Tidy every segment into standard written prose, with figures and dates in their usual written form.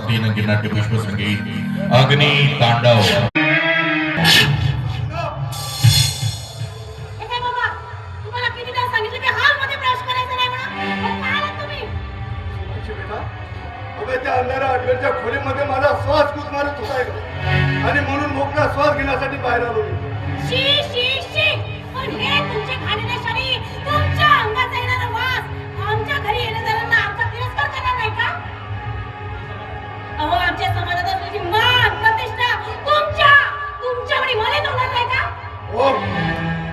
तीन नाट्य पुष्प संगीत अग्नि तांडव। अंधारा अडवेच्या खोलीमध्ये माझा श्वास खूप मारत होता आणि म्हणून मोकळा श्वास घेण्यासाठी बाहेर आलो। शी शी शी, पण हे तुमचे खाण्याशाली तुमच्या अंगात येणारा वास आमच्या घरी येणाऱ्यांना आमचा तिरस्कार करणार नाही का? अहो, आमच्या समाजात असलेली मान प्रतिष्ठा तुमच्यामुळे मलिन होणार नाही का? हो,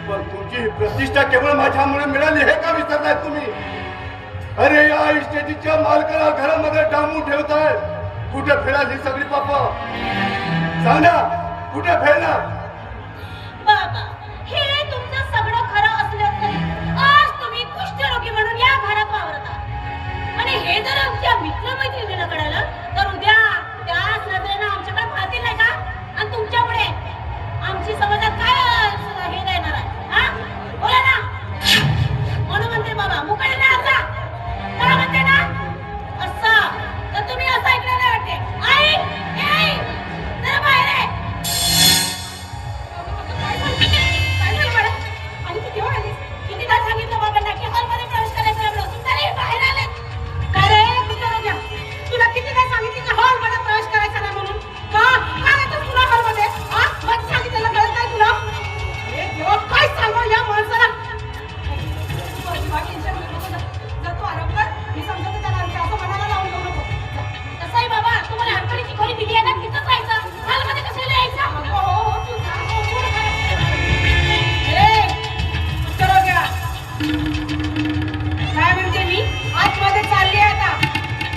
पण तुमची प्रतिष्ठा केवळ माझ्यामुळे मिळाली हे का विसरलाय तुम्ही? अरे, या इस्टेटीच्या मालकाला घरामध्ये डांबून ठेवताय। कुठे फेडाल ही सगळी पापा? सांग ना, कुठे फेडणार? बाबा, हे तुमचं सगळं खरं असलं तरी आज तुम्ही कुष्ठरोगी म्हणून या घरात वावरता आणि हे जर आमच्या मित्रमैत्रिणीला कळलं तर उद्या त्याच नजरेनं आमच्याकडे पाहतील नाही का? आणि तुमच्यामुळे आमची समाजात काय हे देणार आहे? हा, बोला ना। म्हणून म्हणते बाबा, मुकाने ना आता काय म्हणते ना असं, तर तुम्ही असं ऐकलं नाही वाटते? आई जरा बाहेर आहे। काय झालं मॅडम? आणि तू केव्हा आलीस? कितीदा सांगितलं बाबांना की हॉलमध्ये प्रवेश करायचं नाही म्हणून, तरी बाहेर आले। काय रे कुठे? तुला कितीदा सांगितलं की हॉलमध्ये प्रवेश करायचा नाही म्हणून? का येतोस तुला हॉलमध्ये? हा, मग सांगितलं कळत नाही तुला? हे देवा, काय सांगू या माणसाला? जातो आराम कर, मी समजत त्याला असं मनाला लावून देऊ नको। तसंही बाबा, तुम्हाला अडचणीची खोली दिली आहे ना, तिथंच राहायचं, हॉलमध्ये कशाला यायचं? काय म्हणते मी? आतमध्ये चालली आता।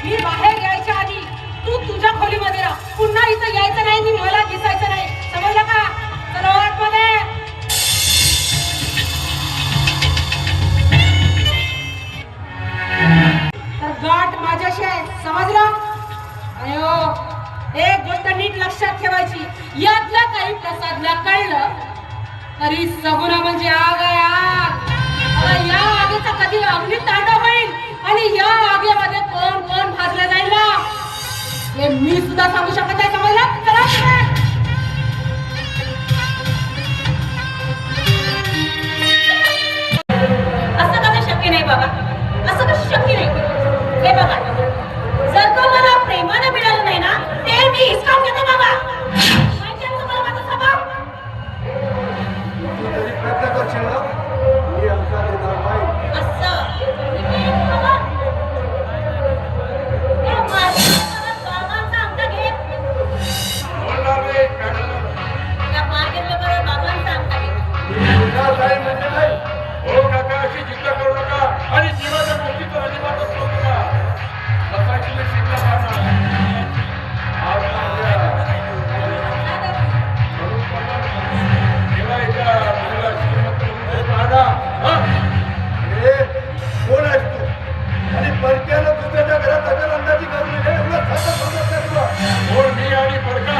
मी बाहेर यायच्या आधी तू तुझ्या खोलीमध्ये राहा, पुन्हा इथं यायचं नाही, मी मला दिसायचं नाही, समजलं का? चलो आतमध्ये। तर गाठ माझ्याशी आहे, समजलं? अयो, एक गोष्ट नीट लक्षात ठेवायची, यातलं काही प्रसादला कळलं तरी सगुणा म्हणजे आग आहे, आग। या आगीचा कधी अग्नि तांडव होईल आणि या आगीमध्ये कोण कोण भाजलं जाईल ना, हे मी सुद्धा सांगू शकत नाही, समजलं? चला असं कसं शक्य नाही बाबा, असं कसं शक्य नाही? हे बघा, जर तो मला प्रेमानं मिळालं नाही ना, ते मी हिसकावून घेतो बाबा। माहिती आहे तुम्हाला माझा स्वभाव? तरी प्रयत्न करशील ना, मी अंका देणार नाही। असं बाबा, हे बाबांचा अंगठा घे। बोलणार रे, या मार्केटला बाबांचा अंगठा घे। तुझा काय म्हणजे नाही? हो काका, अशी चिंता करू नका आणि जीवाच्या गोष्टीचं अजिबातच करू नका। बसायची नाही, शिकला पाहणार आज जेव्हा एका मुलीला श्रीमंत म्हणून पाहता, अरे, कोण आहेस तू? आणि परक्याला दुसऱ्याच्या घरात अजून अंदाजी करू नये, एवढं खातं समजत नाही तुला? कोण मी आणि परका?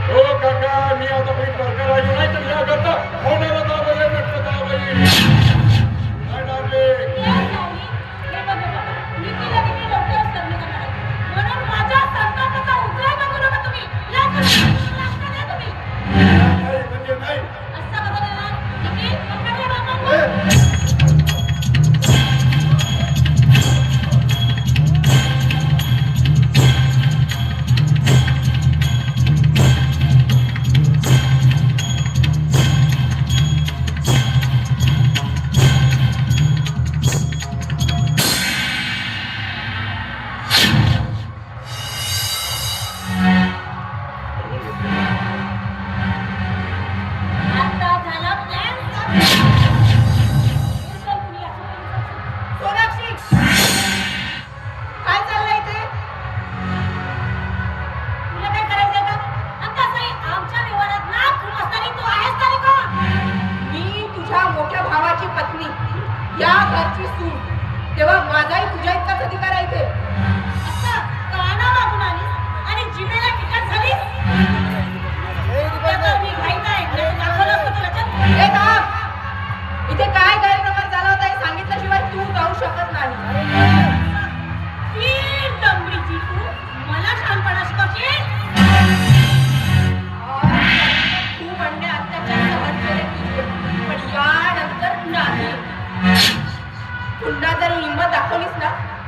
हो काका, मी आता काही परका राहिलो नाही तर या करता होणारा दाबाई नष्ट दाबाई काय डारले? म्हणजे नाही।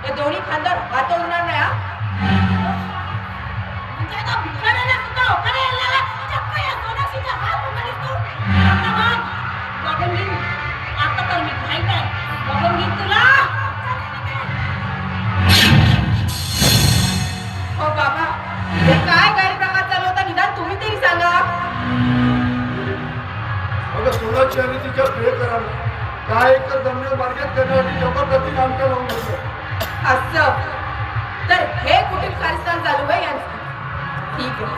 हे दोन्ही खांद्यावर हात ओढणार नाही हा. म्हणजे आता भिकाऱ्याला सुद्धा होकार यायला चक्क या सोनाक्षीचा हात उमटलीस तू. आता बघ, बघून घेईन. आता तर मी घाईत आहे. बघून घेईन तुला. हो बाबा, हे काय गैरप्रकार चालू होता निदान तुम्ही तरी सांगा. अगं सोनाची आणि तिच्या प्रियकराला काय एक जमण्या मार्गात करण्यासाठी जबरदस्ती नामकं लावून घेतलं. असं तर हे कुटील कारस्थान चालू आहे यांचं. ठीक आहे,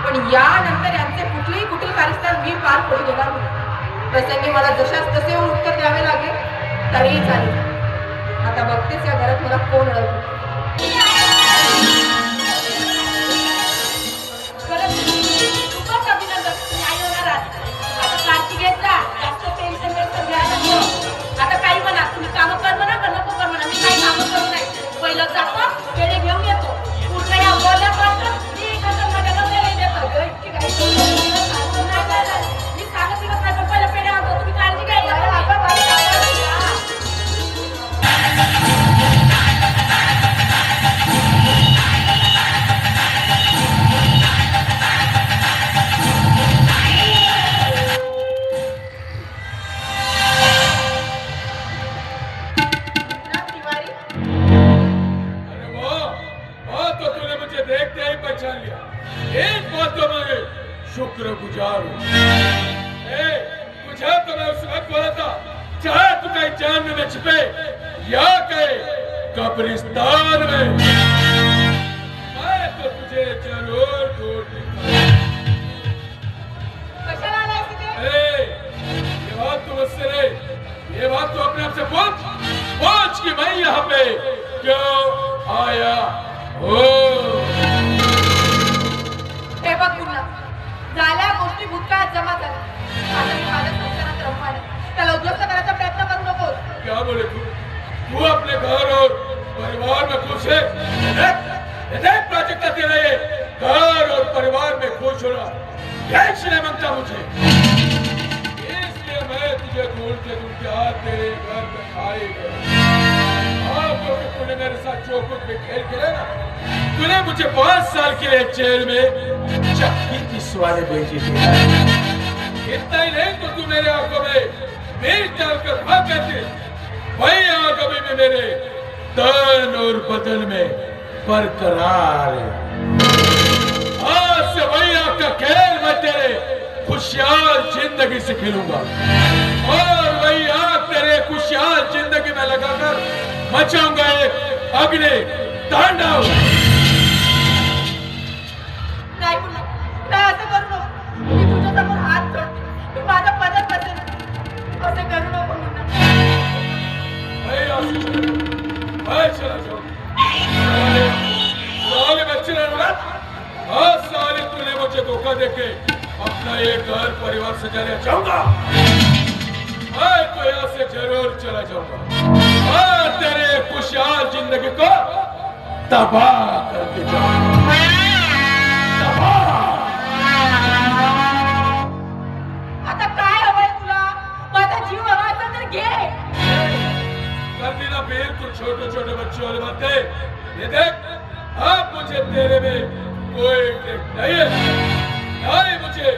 पण यानंतर यांचे कुठलीही कारस्थान मी पार पडू देणार नाही. प्रसंगी मला जशाच तसे उत्तर द्यावे लागेल तरीही चालेल. आता बघतेच या घरात मला कोण अडवतो. खूपच अभिनंदन. तुम्ही आई होणार आहात. आता कार्तिकेयचा जास्त टेन्शन वेस्ट घ्यायला नको. आता काही म्हणा, तुम्ही कामं कर म्हणा का नको कर म्हणा, मी काही कामं करू नाही. पहिलं जातो, पेढे घेऊन येतो. पुढच्या या बोलल्या पाहतो, मी एखादं माझ्या डोक्याला देतो. इतकी काही नाही, मी सांगत नाही, पण पहिलं पेढे आणतो. तुम्ही काळजी घ्या. पहचान लिया. एक बात तो मैं शुक्रगुजार हूँ. तुझे तो मैं उस वक्त बोला था, चाहे तू कहीं जान में छिपे या कहीं कब्रिस्तान में, मैं तो तुझे जरूर ढूंढ निकालूंगा. ये बात तो मुझसे नहीं, ये बात तो अपने आप से पूछ कि मैं यहाँ पे क्यों आया हो. हे बघ पुन्हा झाल्या गोष्टी भूतकाळात जमा झाल्या. आता मी माझ्या संसारात रमवायला त्याला उद्ध्वस्त करायचा प्रयत्न करू नकोस. क्या बोले तू अपने घर और परिवार में खुश है? देख प्राजक्ता, तेरा ये घर और परिवार में खुश होना यही नहीं मांगता मुझे. इसलिए मैं तुझे ढूंढते आज तेरे घर में आए गए. क्योंकि तूने मेरे साथ जो कुछ भी खेल खेला ना, तूने मुझे 5 साल के लिए जेल में चक्की पिसवाने भेजी थी. इतना ही नहीं तो तू मेरे आंखों में बीज डालकर भाग गए थे. वही आंख अभी भी मेरे तन और बदन में बरकरार है. आज से वही आंख का खेल मैं तेरे खुशहाल जिंदगी से खेलूंगा और वही आंख तेरे खुशहाल जिंदगी में लगाकर मचाऊंगा एक अग्नि तांडव. नाही पुन्हा काय असं करू नको. मी तुझ्यासमोर हात जोडते. तू माझ्या पदर बसेल असं करू नको पुन्हा. मैं चला जाऊँ. साले बच्चे रहूंगा. हाँ साले, तूने मुझे धोखा देके अपना ये घर परिवार से चले जाऊंगा. मैं तो यहाँ से जरूर चला जाऊंगा और तेरे खुशहाल जिंदगी को तबाह करके जाऊंगा. आता काय हवंय तुला? माझा जीव हवा असेल तर घे. कर दी ना बिल्कुल छोटे छोटे बच्चों वाली बातें. ये देख, अब मुझे तेरे में कोई इंटरेस्ट नहीं है. नहीं मुझे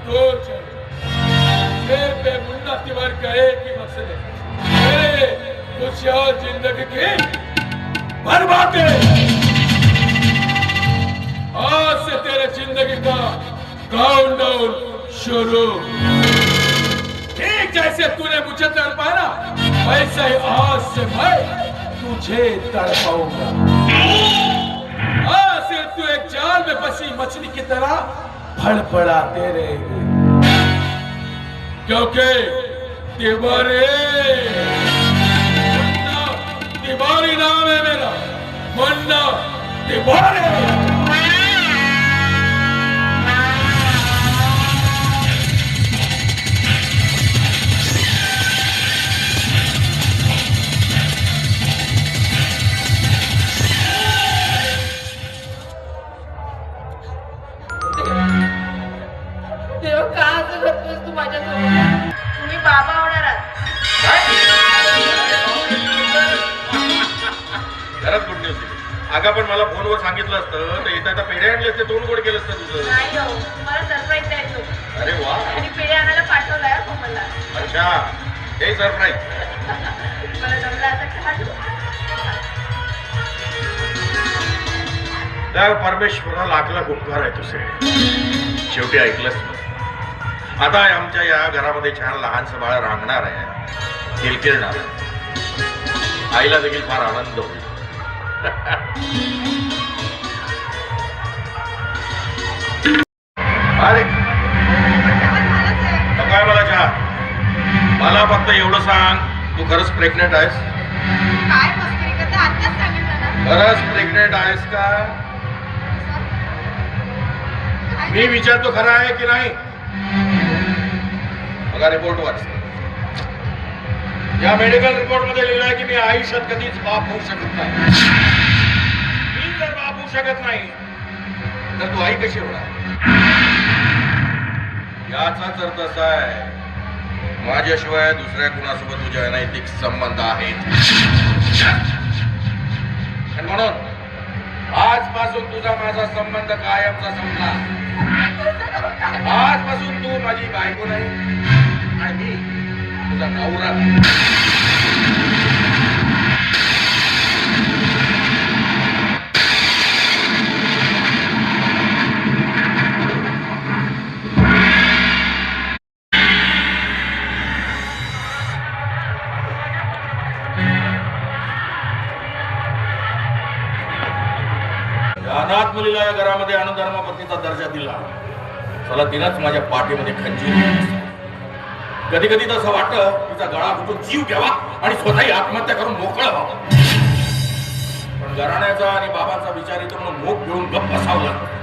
दो चाहिए. फिर पे मुन्ना तिवारी का एक ही मकसद है, मेरे खुशहाल जिंदगी की बर्बादी. आज से तेरे जिंदगी का काउंटडाउन शुरू. ठीक जैसे तूने मुझे तड़पाया ना, वैसे ही आज से मैं तुझे तड़पाऊंगा. आज से तू एक जाल में फंसी मछली की तरह फड़फड़ाते रहेगी. क्योंकि तिवारी मुन्ना तिवारी नाम है मेरा. मुन्ना तिवारी. देव का असं करतोस तू माझ्यासोबत? तुम्ही बाबा होणार आहात. अगं पण मला फोनवर सांगितलं असतं तर येता पेढे आणले असते, तोंड गोड केलं असतं तुझं. नाही हो, मला सरप्राईज द्यायचो अरे वा, आणि पेढे आणायला पाठवलाय हो मला. अच्छा, हे सरप्राईज. मला जमलं आता चहा ठेवू. त्या परमेश्वरा लाखला गुणकार आहे तुझे. शेवटी ऐकलंच मग. आता आमच्या या घरामध्ये छान लहानसं बाळ रांगणार आहे, किलकिरणार आहे. आईला देखील फार आनंद होईल. अरे काय मला चहा? मला फक्त एवढं सांग, तू खरंच प्रेग्नेंट आहेस? काय मस्करी करता, आत्ताच सांगितलं ना. खरंच प्रेग्नेंट आहेस का? मी विचारतो खरं आहे की नाही? बघा रिपोर्ट वाच. या मेडिकल रिपोर्ट मध्ये लिहिलं आहे की मी आयुष्यात कधीच बाप होऊ शकत नाही. मी जर बाप होऊ शकत नाही तर तू आई कशी होणार? याचाच अर्थ असा आहे, माझ्याशिवाय दुसऱ्या कुणासोबत तुझे अनैतिक संबंध आहेत. आणि म्हणून आजपासून तुझा माझा संबंध कायमचा संपला. आजपासून तू माझी बायको नाही आणि मी तुझा नवरा. अनाथ मुलीला या घरामध्ये आणून धर्मपत्नीचा दर्जा दिला. चला तिनंच माझ्या पाठीमध्ये खंजीर. कधी कधी तसं वाटतं तिचा गळा घुटून जीव घ्यावा आणि स्वतःही आत्महत्या करून मोकळं व्हावं. पण घराण्याचा आणि बाबाचा विचार येतो म्हणून मोक घेऊन गप्प बसावं लागतं.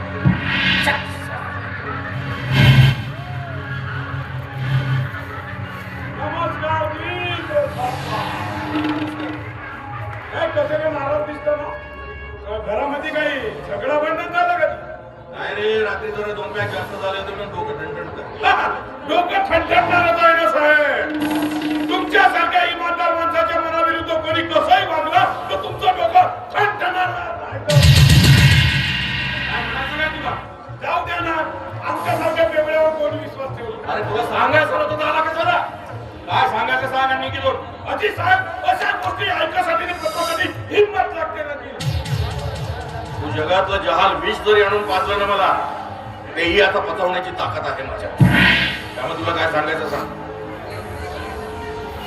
कसं काय नाराज दिसतो ना? घरामध्ये काही झगडा भांडण झालं का? नाही रे, रात्री जरा 2 पॅक जास्त झाले होते म्हणून डोकं ठणठणतं. डोकं ठणठणणारच आहे ना साहेब. तुमच्यासारख्या इमानदार माणसाच्या मनाविरुद्ध कोणी कसंही वागलं तर तुमचं डोकं ठणठणणार नाही. तुला जाऊ द्या ना, आमच्यासारख्या बेवड्यावर कोणी विश्वास ठेवला? अरे तुला सांगायचं होतं तर आला कशाला? काय सांगायचं सांग आणि निघितो. अजी साहेब, अशा गोष्टी ऐकासाठी प्रत्येकाची हिंमत लागते ना ती. तू जगातलं जहाल विष जरी आणून पाजलं ना मला, तेही आता पचवण्याची ताकद आहे माझ्या. त्यामुळे तुला काय सांगायचं सांग.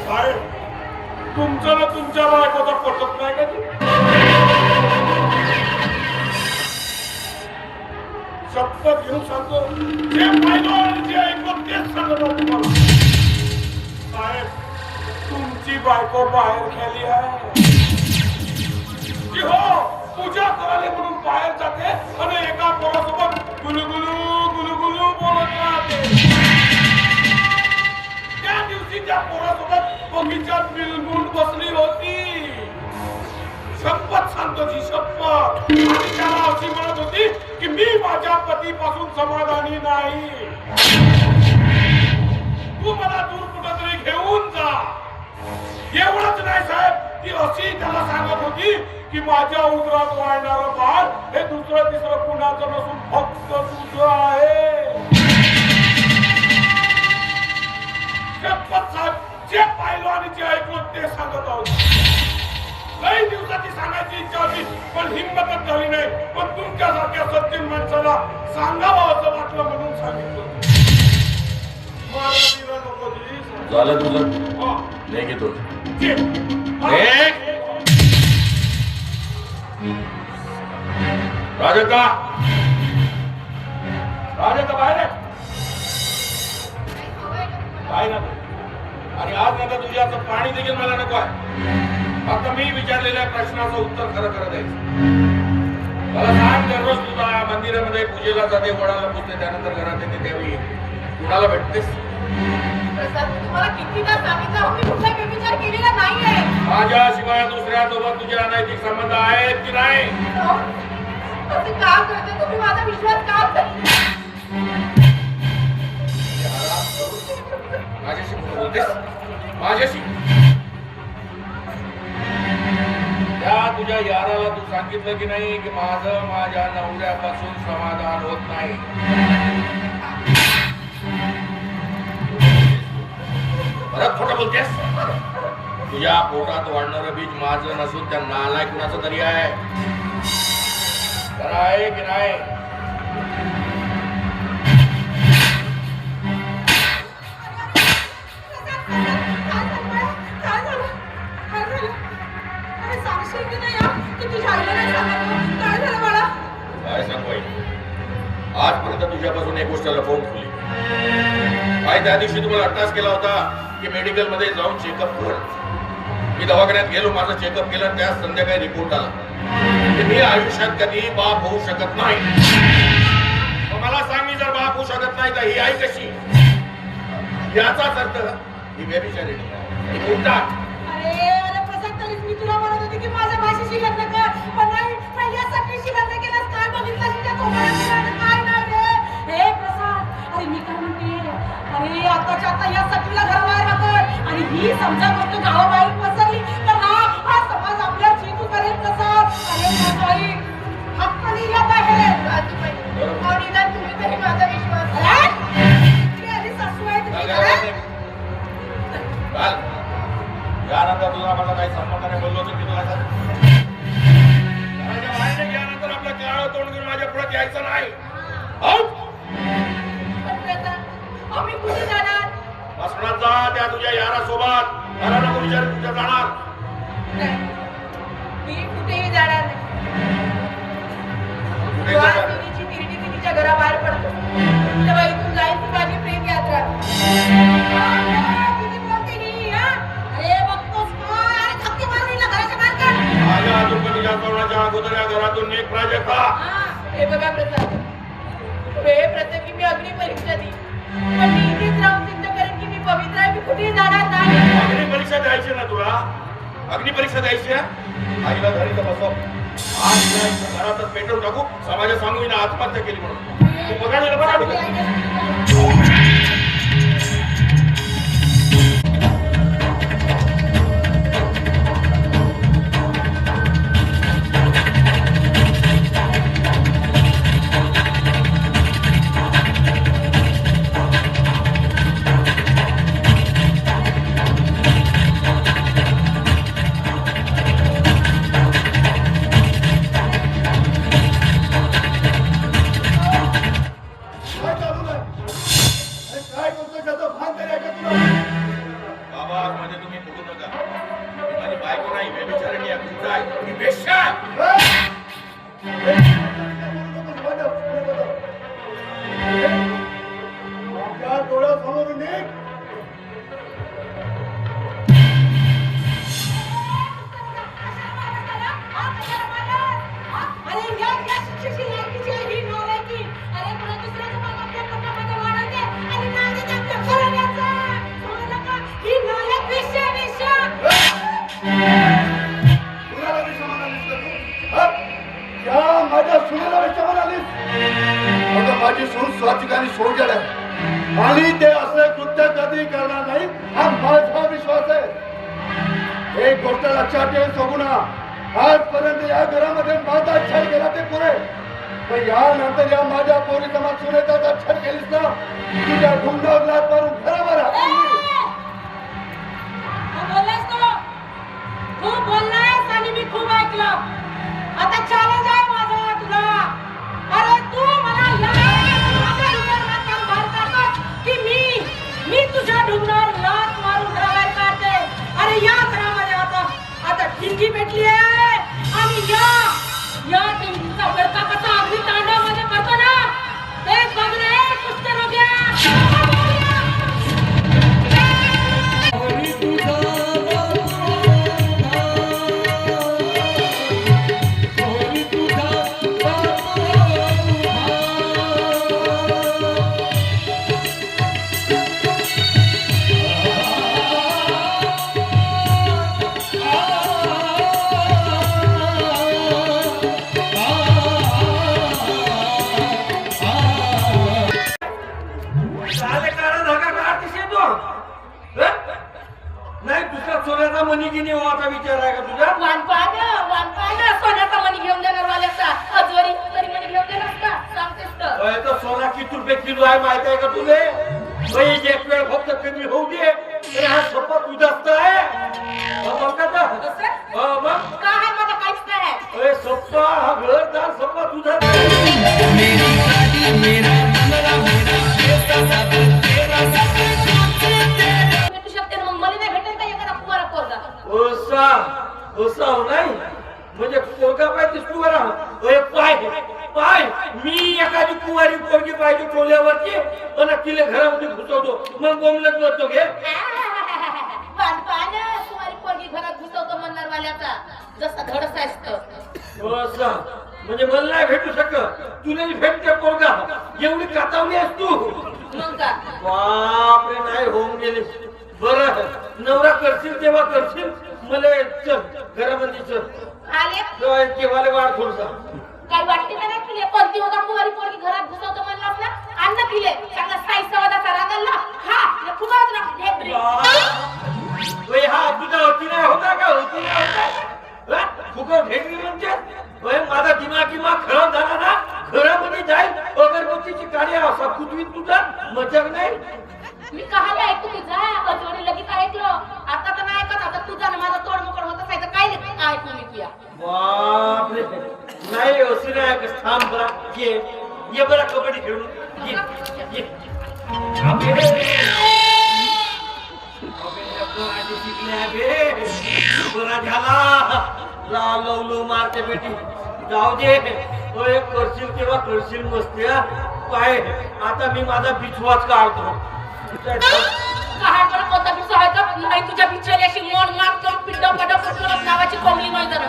साहेब, तुमचं ना तुमच्या बायकोचा पटत नाही का ती? शपथ घेऊन सांगतो, जे पाहिलं आणि जे ऐकलं तेच सांगत आहोत तुम्हाला. साहेब, तुमची बायको बाहेर गेली आहे. की हो, पूजा करायला म्हणून बाहेर जाते आणि एका पोरासोबत गुलुगुलू गुलुगुलू बोलत राहते. त्या दिवशी त्या पोरासोबत बगीच्यात बिलगुल बसली होती. शपथ सांगतो जी, शपथ. आणि त्याला अशी म्हणत होती की मी माझ्या पतीपासून समाधानी नाही. तू मला दूर कुठंतरी घेऊन जा. एवढंच नाही साहेब, ती अशी त्याला सांगत होती की माझ्या उदरात वाढणारं बाळ हे दुसरं तिसरं कुणाचं नसून फक्त तुझं आहे. शपथ साहेब, जे पाहिलं आणि जे ऐकलं ते सांगत आहोत. काही दिवसाची सांगायची इच्छा होती पण हिंमतच झाली नाही. पण तुमच्यासारख्या सज्जन माणसाला सांगावं असं वाटलं म्हणून सांगितलं. झालं तुझं? निघितो. राजका, राजका बाहेर आहे. काय नको. आणि आज नका तुझ्या असं पाणी देखील मला नको आहे. आता मी विचारलेल्या प्रश्नाचं उत्तर खरं करत आहे. मला सांग, दररोज तुझा मंदिरामध्ये पूजेला जाते, वडाला पुजते, त्यानंतर घरात येते, त्यावेळी कुणाला भेटतेस? प्रसाद, तुम्हाला कितीदा सांगितलं, मी कुठला व्यभिचार केलेला नाहीये. माझ्याशिवाय दुसऱ्या सोबत तुझे अनैतिक संबंध आहेत की नाही? असं का करते तुम्ही? माझा विश्वास का करते? माझ्याशी बोलतेस? माझ्याशी? त्या तुझ्या याराला तू सांग सांगितलं की नाही की माझं माझ्या नवऱ्यापासून समाधान होत नाही. परत खोटं बोलतेस. तुझ्या पोटात वाढणारं बीज माझं नसून त्या नालायक कुणाचं तरी आहे. खरं आहे की नाही? काय सांगू आई? आजपर्यंत तुझ्यापासून एक गोष्ट लपवून ठेवली. काय त्या दिवशी तुम्हाला अट्टास केला होता की मेडिकल मध्ये जाऊन चेकअप कर. मी दवाखान्यात गेलो, माझं चेकअप केलं, त्या संध्याकाळी रिपोर्ट आला की मी आयुष्यात कधी बाप होऊ शकत नाही. मग मला सांग, मी जर बाप होऊ शकत नाही तर ही आई कशी? याचाच अर्थ ही व्यभिचारी ही उलटा. अरे प्रसाद, तरीच मी तुला म्हणत होते की माझ्या भाषेशी लग्न कर, पण नाही, पहिल्या सगळीशी लग्न केलंस. काय बघितलं तिच्या तोंडात काय नाही रे. हे प्रसाद, अरे मी काय म्हणते, अरे आताच्या आता या सगळीला घराबाहेर राहतात आणि ही समजा गोष्ट गावाबाहेर पसरली तर हा समाज आपल्या जीव करेल कसा? अरे माझी हक्काने या बाहेर तुम्ही तरी माझा विश्वास सासू आहे तुम्ही काल यानंतर तुझा मला काही संबंध नाही बोललो होतो की तुला बाहेर गेल्यानंतर आपलं काळ तोंड घेऊन माझ्या पुढे यायचं नाही. आम्ही कुठे जाणार? बसणार जा त्या तुझ्या यारासोबत. मला नको विचार तुझ्या जाणार. मी कुठेही जाणार नाही. कुठे जेव्हा जाणार? तिची तिरडी तिच्या घराबाहेर पडतो तेव्हा इथून जाईल ती माझी प्रेम यात्रा. किती बोलते ही, हा? अरे बघतोस काय? अरे धक्के मारून हिला घराच्या बाहेर काढ. माझ्या दुर्गतीच्या तोरणाच्या अगोदर या घरातून एक प्राजक्ता. हे बघा प्रसाद, हे प्रसंगी मी अग्नी परीक्षा दी, पण मी इथेच राहून सिद्ध करेन की मी पवित्र आहे. मी कुठेही जाणार नाही. अग्निपरीक्षा द्यायची ना तुला? अग्निपरीक्षा द्यायची आहे? आईला घरी तर बसव. आज नाही तर घरातच पेटवून टाकू. समाजा सांगू हिनं आत्महत्या केली म्हणून. तू बघायला बघा. काय चालू आहे? अरे काय करतोय? त्याचं भान तरी आहे का तुला? बाबा, मध्ये तुम्ही फुटू नका. ही माझी बायको नाही, व्यभिचारिणी आहे, कुत्रा आहे, ही वेश्या आहे. आपल्या डोळ्यासमोरून निघ. अरे या शिक्षेची लायकीची आहे ही नवलायकी. अरे तुला दुसऱ्याचं काम आपल्या पोटामध्ये वाढवते आणि नाव देते आपल्या घराण्याचं. समजलं का? ही नालायक वेश्या आहे, वेश्या. कुणाला विषय म्हणालीस का तू? हा? या माझ्या सुनेला विषय म्हणालीस? अगं माझी सून स्वातिक आणि सोडगड आहे आणि ते असे कृत्य कधी करणार नाही हा माझा विश्वास आहे. एक गोष्ट लक्षात ठेव सगुणा, आजपर्यंत या घरामध्ये माझा छळ केला ते पुरे, पण यानंतर या माझ्या पोरी समाज सुनेचा जर छळ केलीस ना, तुझ्या ढुंगावर लाथ मारून घरावर हाकलून तू बोललास तो? खूप बोललास आणि मी खूप ऐकलं. आता चॅलेंज आहे माझं तुला. अरे तू मला माझ्या डुंगरावर लाथ मारून बाहेर काढतोस की मी तुझ्या डुंगरावर लाथ मारून घराबाहेर काढते. अरे या घरामध्ये आता ठिणगी भेटली आहे आणि या ठिणगीचा बडका कसा अग्नी तांडव मध्ये करतो ना, ते बघ रे कुष्ठरोग्या. तुझा अरे तो सोना किती रुपये किलो आहे माहित आहे का तुले? एक वेळ फक्त कमी होऊ दे तरी हा सोपा दुधास्त आहे. मग का तर? मग का आहे माझा काहीच नाही. अरे सोप्पा हा घरदार सोप्पा दुधास्त भेटू शकते मग मला नाही भेटेल का एखादा कुवारा पोरगा? ओसा नाही म्हणजे पोरगा पाहिजे कुवारा. पाय पाय मी एखादी कुवारी पोरगी पाहिजे टोल्यावरची आणि तिला घरामध्ये घुसवतो मग बोंबलत बसतो घे. बाणपान कुवारी पोरगी घरात घुसवतो म्हणणार वाल्याचा जसा धडस असतं. ओसा म्हणजे मला नाही भेटू शकत तुला भेटते पोरगा एवढी कातावली आहेस तू. मग का बापरे नाही होऊन गेले. बरं नवरा करशील तेव्हा करशील मला चल घरामध्ये चल आले केव्हाले वाढ थोडसा. काही वाटते का नाही तुला? कोणती होता कुवारी पोरगी घरात घुसवतो म्हणला ना अन्न दिले चांगला साई सवादाचा रागाला हा फुगावत ना ढेबरी. हा तुझा होती नाही होता का होती नाही होता फुकट ढेकली म्हणजे माझा दिमाग खराब झाला ना घरामध्ये जाईल अगरबत्तीची काळी असा कुठवी तुझा मजाक नाही. मी कहाला ऐकू तुझा अजोडी लगेच ऐकलो आता तर नाही ऐकत. आता तुझा ना माझा तोड मोकळ होत असायचं काय नाही ऐकू मी तुया. बापरे नाही असे नाही थांब बरा ये बरा कबड्डी खेळून ये ये. बरा झाला लावलो मारते बेटी जाऊ दे. करशील तेव्हा करशील मस्ती काय आता मी माझा बिछवाच काढतो. काय बरं कोणता बिचा आहे का नाही तुझ्या बिचारी अशी मोड मार करून पिड्डा पडा पडलं नावाची कोंबडी नाही जरा.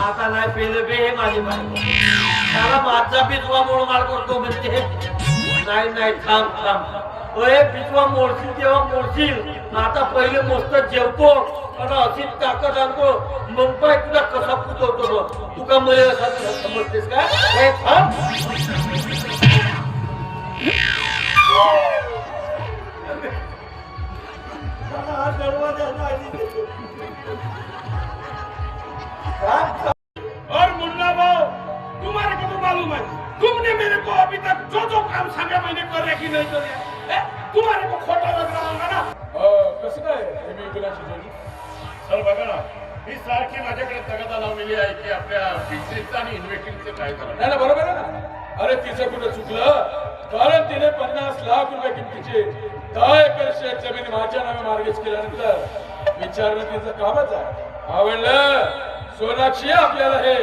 आता नाही पेलं बे माझी बायको त्याला माझा बिचवा मोड मार करतो म्हणते. नाही थांब बिचवा मोडशील तेव्हा मोडशील. आता पहिले मस्त जेवतो आणि अशी ताकद आणतो मग पाय तुला कसा पुतवतो तू का मला असा समजतेस का? थांब और मुन्ना भाऊ तुम्हारे को तो मालूम है तुमने मेरे को अभी तक जो काम सांगा मैंने करे की नहीं करे तुम्हारे को खोटा लग रहा होगा ना. कसं काय सर बघा ना ही सारखी माझ्याकडे तगादा लावलेली आहे की आपल्या बिझनेसचं आणि इन्व्हेस्टिंगचं काय करायचं. नाही बरोबर आहे ना. अरे तिचं कुठं चुकलं कारण तिने 50 लाख रुपये किमतीचे 10 एकर शेत जमीन माझ्या नावे मार्गेज केल्यानंतर विचारणं तिचं कामच आहे. आवडलं सोनाक्षी आपल्याला हे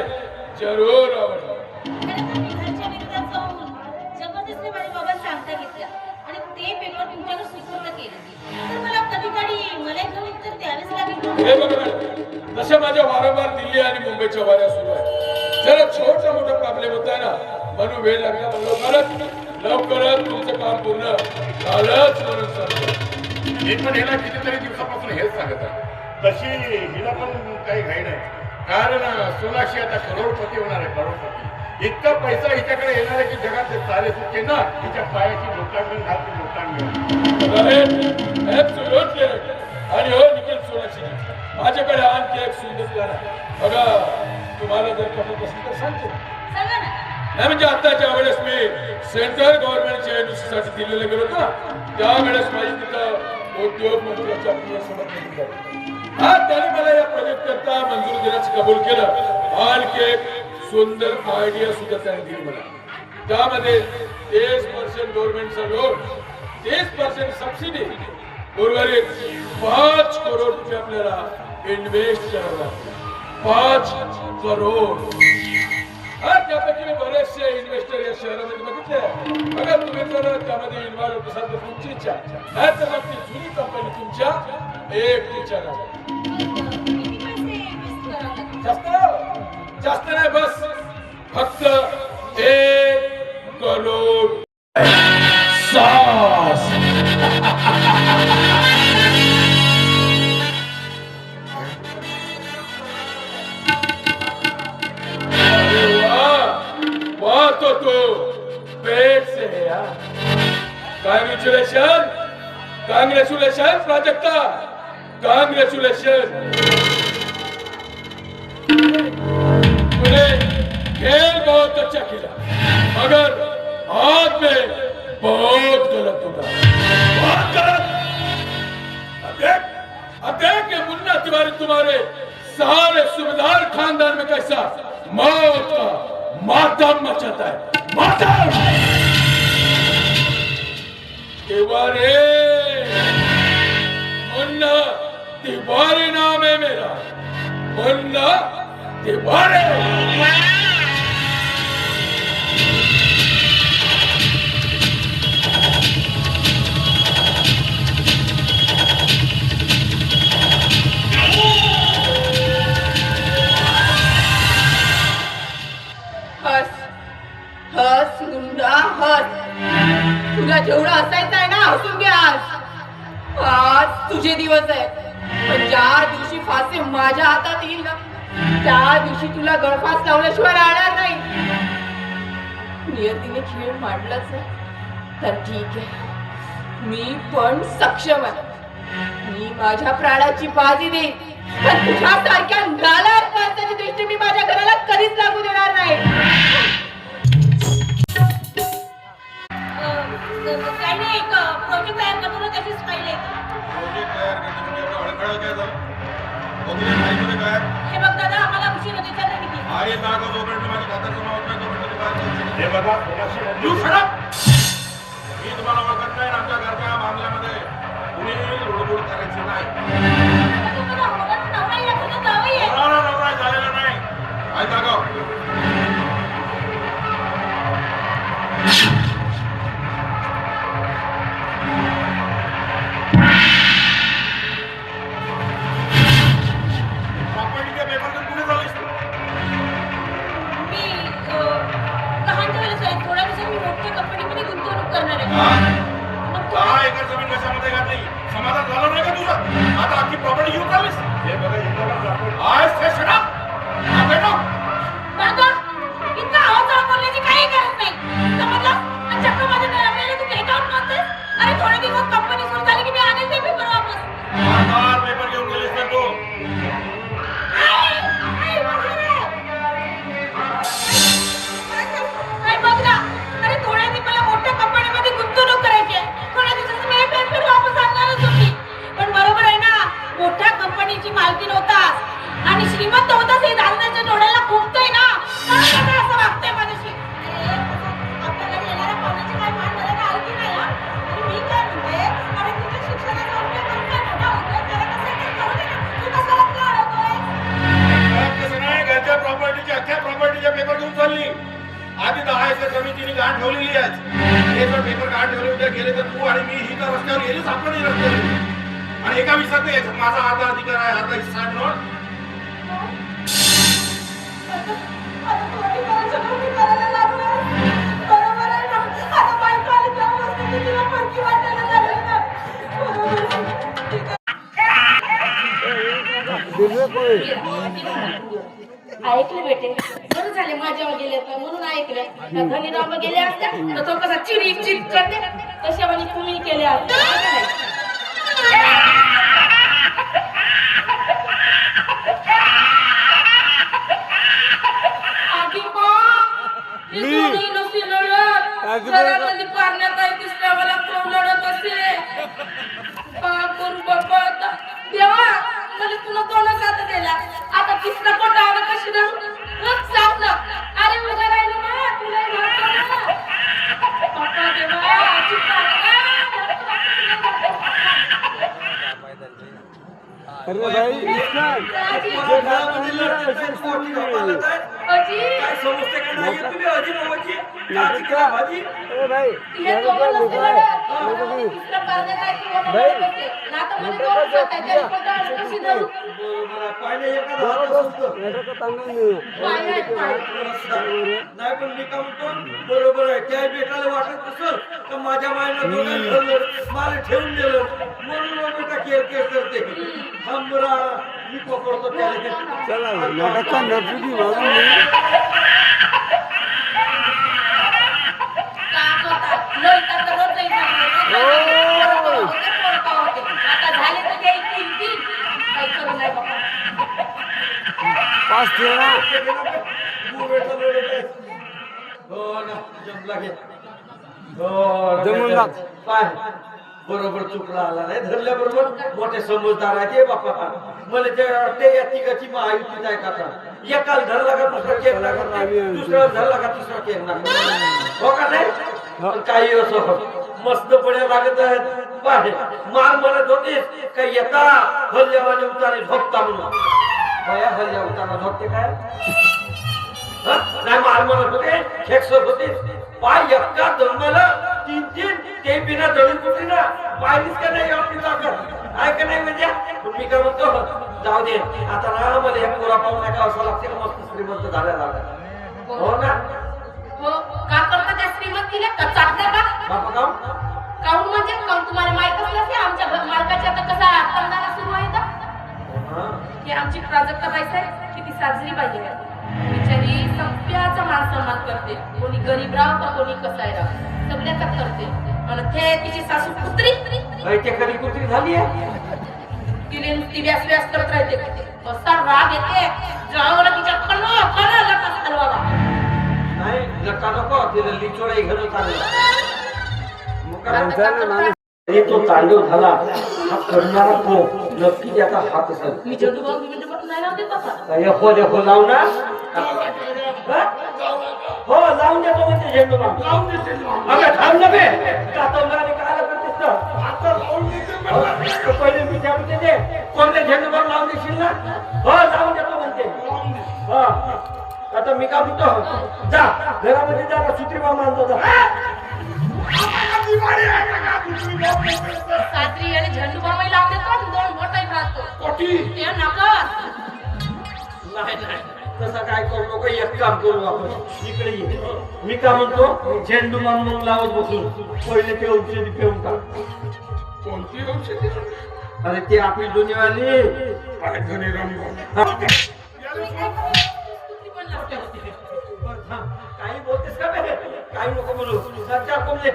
जरूर आवडलं. घरच्या विरोधात जाऊन जबरदस्ती माझ्या बाबांना सांगता घेतल्या आणि ते पेपर तुमच्याकडे सुपूर्द केले तर मला कधीतरी मला घेऊन तर द्यावेच लागेल. हे बघा जसं माझ्या वारंवार दिल्ली आणि मुंबईच्या वाऱ्या सुरू आहे जरा छोटा मोठा प्रॉब्लेम होत आहे ना म्हणून वेळ लागला. लवकरच तुमचं काम पूर्ण झालंच म्हणून सांगतो. मी पण हिला कितीतरी दिवसापासून हेच सांगत आहे तशी हिला पण काही घाई नाही कारण सोनाक्षी आता करोडपती होणार आहे. करोडपती इतका पैसा हिच्याकडे येणार आहे की जगातले सारे सुखे ना तिच्या पायाची लोटांगण घालते लोटांगण. आणि हो निखिल सोनाक्षी माझ्याकडे आणखी एक सुंदर प्लॅन आहे बघा. तुम्हाला जर पटत असेल तर सांगतो. सांगा ना. नाही म्हणजे आताच्या वेळेस मी सेंट्रल गव्हर्नमेंटच्या युनिव्हर्सिटीसाठी दिल्लीला गेलो होतो त्यावेळेस माझी तिथं उद्योग मंत्र्याच्या सोबत हा त्याने मला या प्रोजेक्ट करता मंजूर देण्याचं कबूल केलं. आणखी एक सुंदर आयडिया सुद्धा त्याने दिली मला. त्यामध्ये 30% गव्हर्नमेंटचा लोन 30% सबसिडी उर्वरित 5 करोड रुपये आपल्याला इन्व्हेस्ट करावं लागतं. 5 करोड. त्यापैकी मी बरेचसे इन्व्हेस्टर या शहरामध्ये बघितले. बघा तुम्ही जर त्यामध्ये इन्व्हॉल्व होत असाल तर तुमची इच्छा नाही तर मग ती जुनी कंपनी तुमच्या एकटीच्या नावावर. जास्त नाही बस फक्त 1 करोड. सास तो पेट से है यार. Congratulation Prajakta congratulation. तूने खेल बहुत अच्छा खेला मैदान में कैसा मौत का मातम मचाता है, मातम। तिवारी, मुन्ना तिवारी नाम है मेरा, मुन्ना तिवारी। हस हस मुंडा हस, तुला जेवढं हसायचं आहे ना हसून घे आज. आज तुझे दिवस आहेत. पण ज्या दिवशी फासे माझ्या हातात येईल ना त्या दिवशी तुला गळफास लावल्याशिवाय राहणार नाही. नियतीने खेळ मांडलाच आहे तर ठीक आहे, मी पण सक्षम आहे. मी माझ्या प्राणाची बाजी देईन, पण तुझ्यासारख्या नालायक माणसाची दृष्टी मी माझ्या घराला कधीच लागू देणार नाही. काही नाही, एक प्रोजेक्ट तयार करतो ना, त्याचीच फाईल आहे. प्रोजेक्ट तयार करते म्हणजे एवढं अडखळायला काय झालं? बघूया फाईलमध्ये काय आहे? हे बघ दादा, आम्हाला उशीर होते, चल ना निघू. आहे जागा जोपर्यंत माझी खात्याचं नाव होत नाही तोपर्यंत ते बाहेर जाऊ शकत नाही. हे बघा कोणाशी बोलू? You shut up! मी तुम्हाला ओळखत नाही. आमच्या घरच्या मामल्यामध्ये कुणी लुडबुड करायची नाही. तुम्हाला होणार नवरा आहे, तुझं जावई आहे. नवरा झालेला नाही. आहे जागा. प्रॉपर्टीच्या पेपरचं कुठे झालीस तू? मी गहाण ठेवायला सांगितलं. थोड्या दिवसात मी मोठ्या कंपनीमध्ये गुंतवणूक करणार आहे. हा? मग 10 एकर जमीन कशामध्ये घातली? समाधान झालं नाही का तुझं? आता अख्खी प्रॉपर्टी घेऊन चाललीस? हे बघा इंद्राला दाखव. I say shut up! हा, बेटा. दादा, इतका आवाज बोलण्याची काही गरज नाही. समजलं? आणि चक्क माझ्या नवऱ्याला तू भेटावून म्हणतेस? अरे थोडे दिवस कंपनी सुरू झाली की मी आणेल ते पेपर वापस. बाजार पेपर घेऊन गेलीस तर तू. काय बघ ना, अरे थोड्या दिवस मला मोठ्या कंपनीमध्ये गुंतवणूक करायची आहे. थोड्या दिवसात मी हे पेपर वापस आणणारच होती. पण बरोबर आहे ना, मोठ्या कंपनीची मालकीण होतास आणि श्रीमंत होतास हे दालनाच्या डोळ्याला खुपतोय ना, म्हणून मला असं वागतंय माझ्याशी. अरे, आपल्याला येणाऱ्या पाहुण्याची काय मान मला राहती नाही हा. आणि मी काय म्हणते, अरे तुझ्या शिक्षणाचा उपयोग करून काय मोठा उद्योग करत असेल तर करू दे ना. तू कशाला तुला अडवतोय? घरात कसं नाही, घरच्या प्रॉपर्टीच्या अख्ख्या प्रॉपर्टीच्या पेपर घेऊन चालली. आधी 10 एकर जमीन तिने गहाण ठेवलेली आहे. हे जर पेपर गहाण ठेवले उद्या गेले तर तू आणि मी ही तर रस्त्यावर गेलीच, आपणही रस्त्यावर. आणि एका विषयात याच्यात माझा अर्धा अधिकार आहे, अर्धा हिस्सा आहे म्हणून. आता तू अधिकाराच्या गोष्टी करायला लागलास. बरोबर आहे ना? आता बायको आली तेव्हापासून ती तुला परकी वाटायला लागली ना. बरोबर आहे. ठीक आहे. ऐकले बेटे, बरं झाले माझ्या गेले म्हणून ऐकले. धनीराम गेले असत्या तर तो कसा चिरी चिरी करते तशा म्हणे तुम्ही केले असते. आधी पारण्यात आहे दिसल्या मला तो लढत असे. करू बाबा आता देवा, म्हणजे तुला दोनच हात दिला. आता तिसरा कोटा आला कशी सांग ना. अरे उद्या राहिलं ना तुला बाबा देवा अरे भाई इसका अरे भाई नाही पण मी का म्हणतो बरोबर आहे. त्या बेटाला वाटत असेल तर माझ्या मायनं मला ठेवून दिलं म्हणून बेटा केअर केअर करते. हमरा मी पकडतो त्याला. चला नाटकचा नर्सरी वाजून पाच तेरा हो ना जमला घे. जमून लाग. पाय बरोबर चुकला आला नाही धरल्याबरोबर मोठे समजदार आहे ते बापा मला ते वाटते या तिघाची महायुतीच आहे का आता एकाला धरला का दुसरा केक लागत दुसरा धरला का तिसरा केक लागत हो का नाही पण काही असं हो मस्त पड्या लागत आहेत बाहेर मार म्हणत होतीस काही येता हल्ल्यावाने उतारे झोपता म्हणून बया हल्ल्या उतारा झोपते काय नाही मार म्हणत होते खेकसत होते पाय एका जन्माला तीन तीन ते बिना जडून कुठे ना पायरीच का नाही आपली ताकद आहे का नाही म्हणजे पण मी काय म्हणतो जाऊ दे आता ना मला हे पुरा पाहून नाही का असं लागते का मस्त श्रीमंत झाल्या लागत हो ना हो का करता त्या श्रीमंतीला का चाटता का बापा काम काऊन म्हणजे काऊन तुम्हाला माहितच नसे आमच्या मालकाची आता कसा पंधरा सुरू आहे का ही आमची प्राजक्ता बाई आहे किती साजरी पाहिजे का बिचारी सगळ्याचा मान सन्मान करते कोणी गरीब राव तर कोणी कसाय राव सगळ्याचा करते आणि ते तिची सासू कुत्री ते कधी कुत्री झाली आहे तिने नुसती व्यास व्यास करत राहते कसा राग येते जावं तिच्या कणा लका हलवावा नाही लका नको तिला लिचोडे घेऊन चाललं तो तांडव झाला हा करणारा तो नक्की त्याचा हात असेल मी जडू बघ नाही लावते तसा हो लावू ना हो लावून देतो म्हणजे झेंडू बाम लावून देते अगं थांब ना बे कातवला आणि काय करतेस तर आता लावून देते पहिले विचारू देते कोणते झेंडू बाम लावून देशील ना हो लावून देतो म्हणते हा आता मी काय म्हणतो जा घरामध्ये जा सुत्री बाम आणतो जा साजरी आणि झेंडू बामाई लावते तर दोन मोठा राहतो कोटी ते नका नाही नाही तसं काय करू नको एक काम करू आपण इकडे ये मी काय म्हणतो झेंडू बाम म्हणून लावत बसून पहिले ते औषधी पिऊन टाक कोणती औषधी अरे ते आपली दुनियावाली काय धनी राम काही बोलतेस का बे काही नको बोलू सध्या कोणले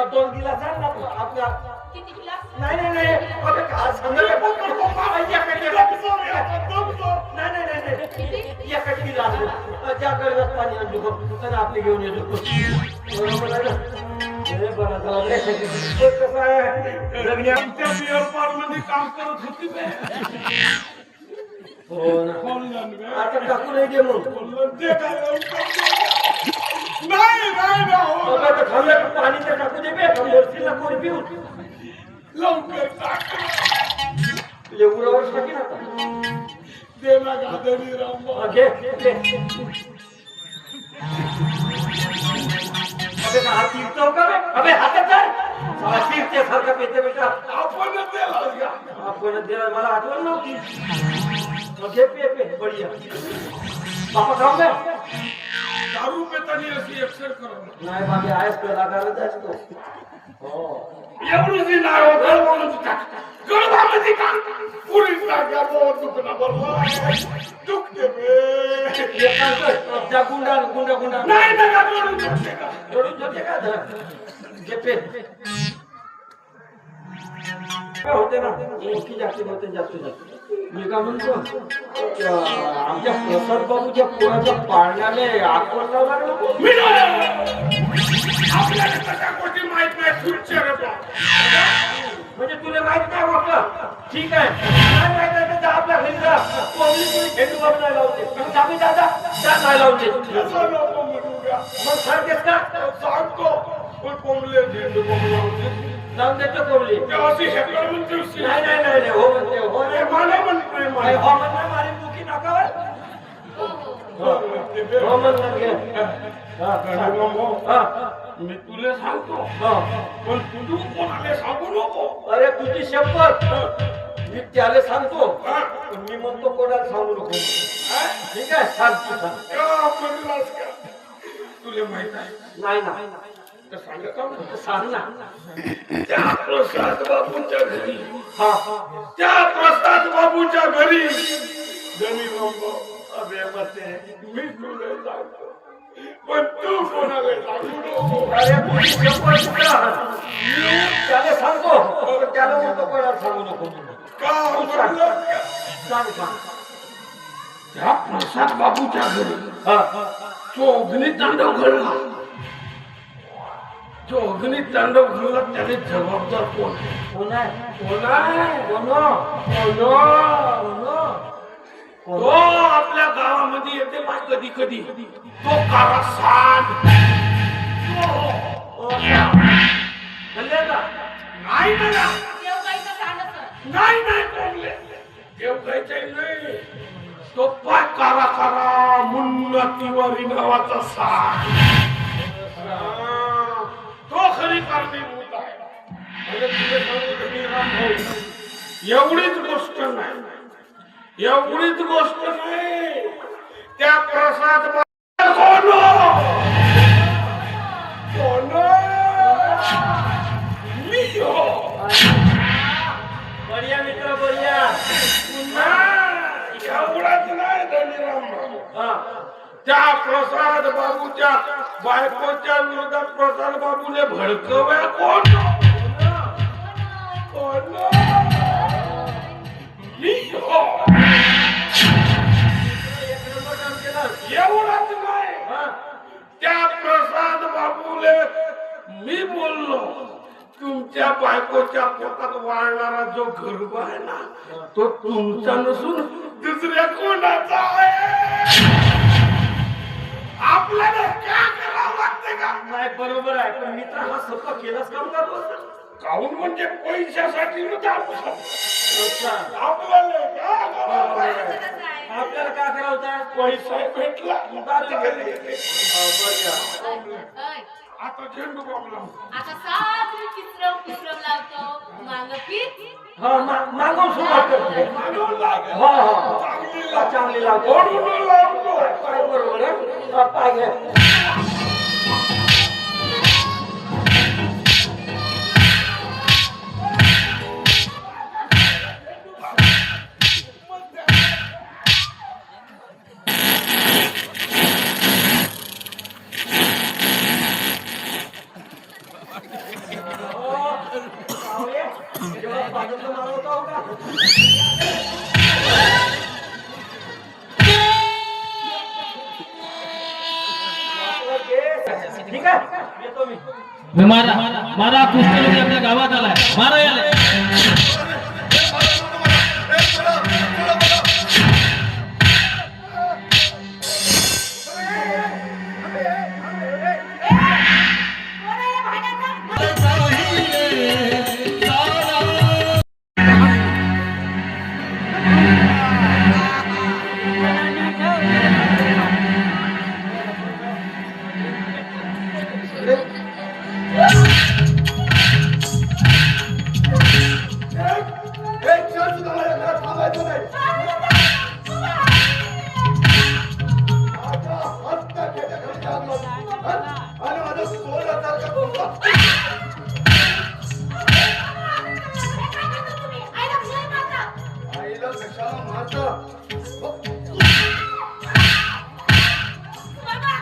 दोन गिलास आण ना आपला किती गिलास नाही नाही नाही अबे काय सांगले या कटकी लागलो ज्या गळ्यात पाणी आणतो तर आपले घेऊन येतो बरोबर आहे ना हे बरं झालं कसं आहे लग्नाच्या बिअर बार मध्ये काम करत होती बे हो ना कोण जाणवे आता टाकू नाही दे मग ते काय नाही नाही ना हो बाबा तर थांबल्या पाणी तर टाकू दे बे मोर्शीला कोण पिऊ लवकर टाक तुझ्या उरावर टाकी ना दे ना गादरी राम घे अबे का हात तीरतो का बे अबे हातात धर साला तीरते सारखा पेते बेटा आपण दिला का आपण दिला मला आठवण नव्हती मग घे पे पे बढिया बापा खाऊ बे दारू पेतानी अशी एक्सर करा नाही बाबी आहेस कलाकार जास्त हो एवढी नाही हो गळवामध्ये टाक गळवामध्ये टाक पुरी टाका बहुत दुखना बरला दुखते बे त्या गुंडा गुंडा गुंडा नाही नका करून दुखते का जोडून जाते का घे पे काय होते ना मोठी जास्त होते जास्त मी काय म्हणतो आमच्या प्रसाद बाबूच्या पोराच्या पाळण्याने आकवण लावणार नको मी नाही आपल्याला कशा गोष्टी माहित नाही फ्युचर म्हणजे तुला माहित नाही वाटलं ठीक आहे काय माहित आहे तर आपल्या घरी जा कोणी खेळू बाबू नाही लावते पण आम्ही दादा त्या नाही लावते असं नको म्हणू द्या मग सांगतेस का सांगतो पण कोंबले झेंडू कोंबले लावून देतो कोवली अशी हेकड म्हणते नाही नाही नाही नाही, हो म्हणते हो नाही मला म्हणते नाही, मला हो म्हणणार मारी मुकी नाकावर हो म्हणणार घे हा, हा, मी तुला सांगतो हा. पण तू कोणाला सांगू नको अरे तुझी शपथ मी त्याला सांगतो पण मी म्हणतो कोणाला सांगू नको ठीक आहे सांग तू सांग का म्हणलास का तुला माहित आहे नाही ना तर सांगत आहो ना. सांग ना त्या प्रसाद बाबूंच्या घरी हा त्या प्रसाद बाबूच्या घरी धनी रामभाऊ अबे मते मी तुला सांगतो पण तू कोणाला सांगू नको अरे तुझी शपथ तुला त्याला सांगतो पण त्याला म्हणतो कोणाला सांगू नको का म्हणलास का? सांग सांग त्या प्रसाद बाबूच्या घरी हा तो अग्नितांडव घडला जो अग्नी तांडव घडला त्याने जबाबदार कोण कोण आहे कोण आहे कोण तो आपल्या गावामध्ये येते पाय कधी कधी तो कारस्थान कळले का नाही ना देवबाईचं सांडचं. नाही नाही कोणले देव कायचे नाही तो पाय कारा कारा मुन्ना तिवारी नावाचा साथ तो खरी कारणीभूत आहे म्हणजे तुझे सांगू धनीराम भाऊ एवढीच गोष्ट नाही एवढीच गोष्ट नाही त्या प्रसाद कोण कोण मी हो बढिया मित्र बढिया एवढाच नाही धनीराम भाऊ हा त्या प्रसाद बाबूच्या बायकोच्या विरोधात प्रसाद बाबूने भडकवया कोण कोण मी हो एक नंबर काम केलं एवढाच नाही हा त्या प्रसाद बाबूले मी बोललो तुमच्या बायकोच्या पोटात वाळणारा जो गर्भ आहे ना तो तुमचा नसून दुसऱ्या कोणाचा आहे आपल्याला काय करावं लागते का नाही बरोबर आहे पण मित्र हा सप्पा केलाच काम करतो काहून म्हणजे पैशासाठी नव्हतं अच्छा आपल्याला काय करावं लागते? कसं आहे? आपल्याला काय करावं होता पैसा भेटला अय, आता झेंडू बॉम्बला आता सासरी किसरम लावतो मांग पीठ हा मागून सुरुवात करते मागवून लागेल. हा हा चांगली लागेल. चांगली लागते ओढून लावतो. काय बरोबर आहे हा, पाय घ्या ठीक आहे येतो मी मारा मारा कुस्ती आपल्या गावात आलाय मारा याला कोण आहे भांड्याचा? एक क्षण सुद्धा माझ्या घरात थांबायचं नाही. माझ्या हस्तखेच्या घरी जाग लावली. आणि माझं सोन्यासारखं कुंकू. तुम्ही आईला भुलाई मारता. आईला कशाला मारता? बाबा,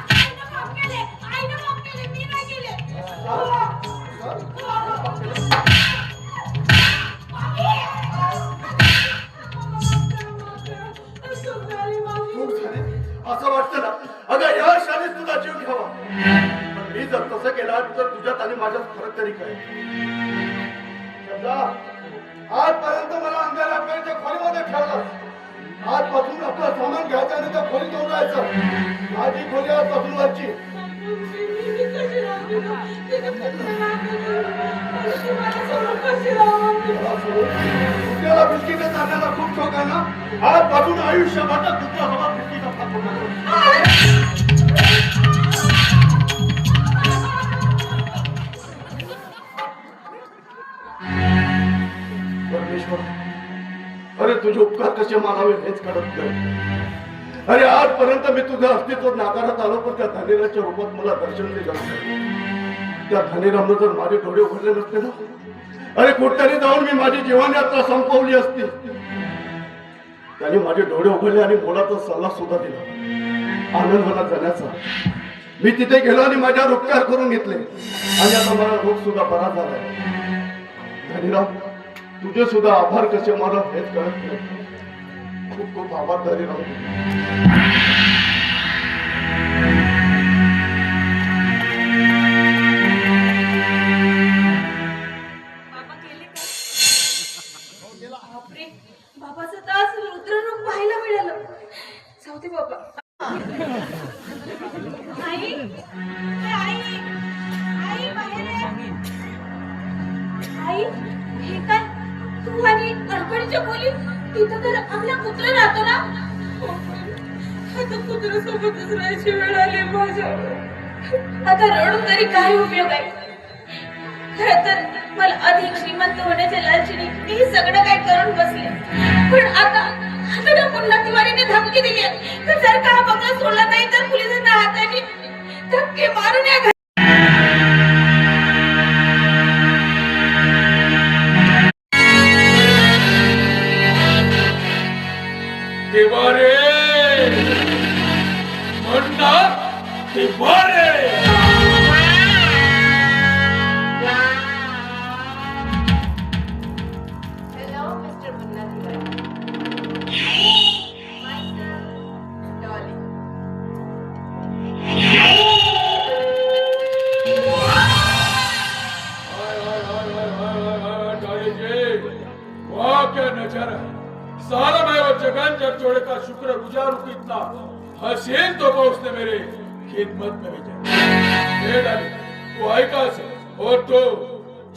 आईनं पाप केले, मी नाही केले. चूक झाली. असं वाटतं ना अगं या शाळेत तुझा जीव घ्यावा पण मी जर तसं केला तर तुझ्यात आणि माझ्यात फरक तरी काय आजपर्यंत मला अंगाला पेरच्या खोलीमध्ये ठेवलं आजपासून आपलं सामान घ्यायचं आणि त्या खोलीत जाऊन राहायचं माझी खोली आजपासून वरची दुसऱ्याला बिस्किटं चालण्याला खूप शौक आहे ना आजपासून आयुष्यभर दुसऱ्या सोबत बिस्किटं खात होतो. परमेश्वर अरे तुझे उपकार कसे मानावे हेच कळत नाही अरे आजपर्यंत मी तुझं अस्तित्व नाकारत आलो पण त्या धनेराच्या रूपात मला दर्शन दिलं त्या धनेरामनं जर माझे डोळे उघडले नसते ना अरे कुठतरी जाऊन मी माझी जीवन यात्रा संपवली असती त्याने माझे डोळे उघडले आणि मोलाचा सल्ला सुद्धा दिला आनंदवनात जाण्याचा मी तिथे गेलो आणि माझ्यावर उपचार करून घेतले आणि आता मला रोग सुद्धा बरा झालाय धनीराम तुझे सुद्धा आभार कसे मला हेच कळत नाही खूप खूप आभार धनीराम आईच्या बोली तिथं तर आपला कुत्रा राहतो ना. आता कुत्रा सोबतच राहायची वेळ आली माझ्यावर. आता रडून तरी काय उपयोग आहे. खरं तर मला अधिक श्रीमंत होण्याच्या लालचीने मी सगळं काय करून बसले. पण आता त्या पुन्हा तिवारीने धमकी दिली की जर का हा बंगला सोडला नाही तर पोलिसांना हाताने धक्के मारून या Tiware Munna Tiware. Hello, Mr. Munna Tiwari. Myself, Dolly. वाह क्या नजारा. सारा मैं वो जगन जब जोड़े का शुक्र गुजार हूं कि इतना हसीन तो उसने मेरे खिदमत में भेजा. हे डाली तू आई कहां से और तो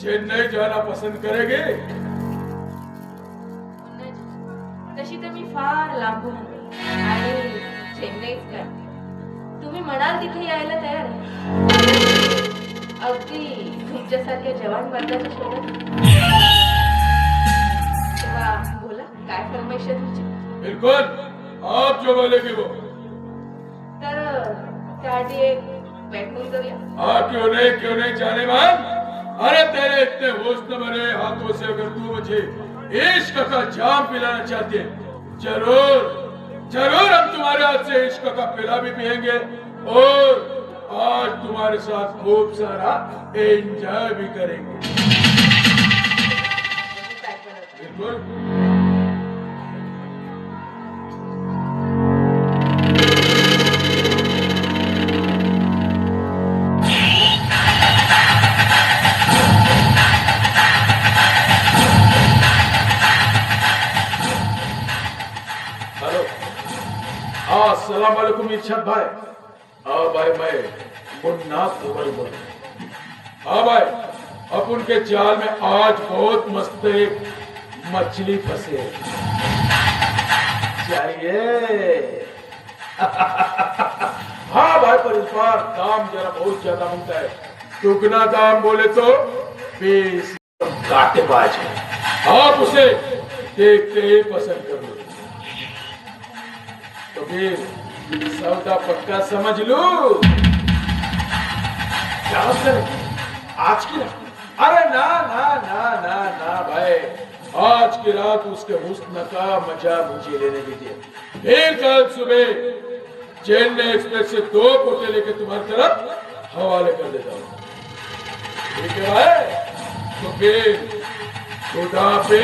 चेन्नई जाना पसंद करेगे. तशी तर मी फार लांबून आले आणि चेन्नईच काय तुम्ही म्हणाल तिथे यायला तयार आहे. अगदी तुमच्यासारख्या जवान मर्दाच्या शोधात. तेव्हा बोला काय फरमाईश आहे तुमची. बिल्कुल आप जो बोलेगी वो. तर त्याआधी एक बैठून करूया. क्यों नहीं जाने मान. अरे तेरे इतने हुस्न भरे हाथों से अगर तू मुझे इश्क का जाम पिलाना चाहती है जरूर जरूर हम तुम्हारे हाथ से इश्क का पिला भी पिएंगे और आज तुम्हारे साथ खूब सारा एंजॉय भी करेंगे. बिल्कुल. हेलो. हाँ सलाम वालेकुम इरशाद भाई. हाँ भाई मैं मुन्ना तिवारी बोल. हाँ भाई अपन के जाल में आज बहुत मस्त एक मछली फंसे है. चाहिए. हाँ भाई पर इस बार दाम जरा बहुत ज्यादा बनता है. दुगना दाम बोले तो 20 काटेबाज है. आप उसे देखते ही पसंद कर लो. तो फिर सौदा पक्का समझ लो. क्या करें आज की रात. अरे ना ना ना ना ना भाई आज की रात उसके हुस्न का मजा मुझे लेने दीजिए. फिर कल सुबह चेन्नई एक्सप्रेस से 2 कोटे लेके तुम्हारी तरफ हवाले कर देता हूँ. ठीक है भाई. तो फिर खुदा पे.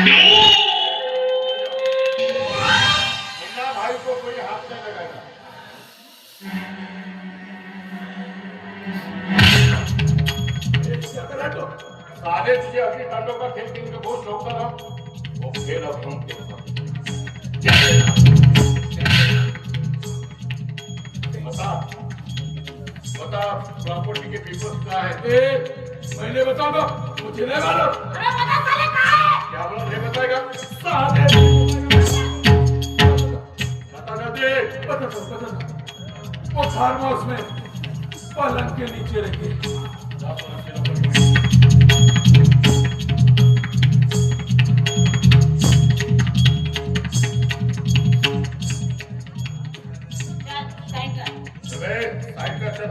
मुन्ना भाई को कोई हाथ नहीं लगाएगा। साले तुझे अभी तांडव का खेल खेलने का बहुत शौक था ना, वो खेल अब हम खेलता। बता प्रॉपर्टी के पेपर्स क्या है? मैंने बताऊंगा, मुझे नहीं मालूम। अरे बता साले कहाँ है? क्या बोला नहीं बताएगा? साले बता दे। बता वो फार्म हाउस में पलंग के नीचे रखे। चल साइन कर। साइन कर चल।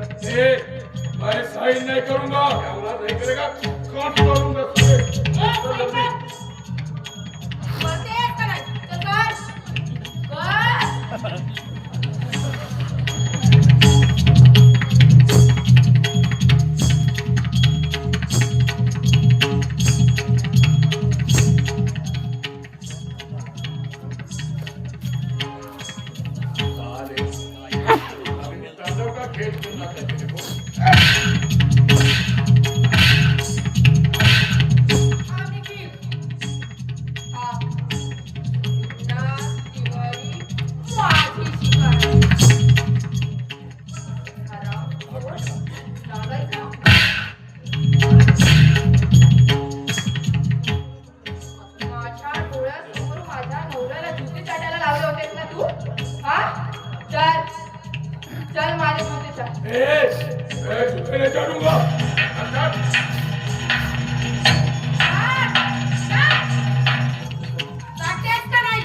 मैं साइन नहीं करूंगा। क्या बोला नहीं करेगा? कौन करूंगा तुझे? साइन कर। बोलते आहेत का नाही? चल कर. तांडव का खेल खेलना था तेरे को। आम्ही की हा ना दिवाळी माझी शिकार लागायचा माझ्या डोळ्यासमोर माझ्या नवऱ्याला जुते चाटायला लावले होतेस ना तू हा चल चल माझे जुते चाट मैं जूते नहीं चढ़ूंगा। चाटतेस का नाही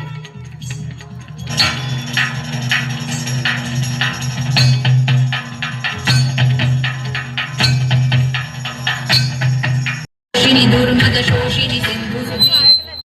शोषिणी दुर्मद शोषिणी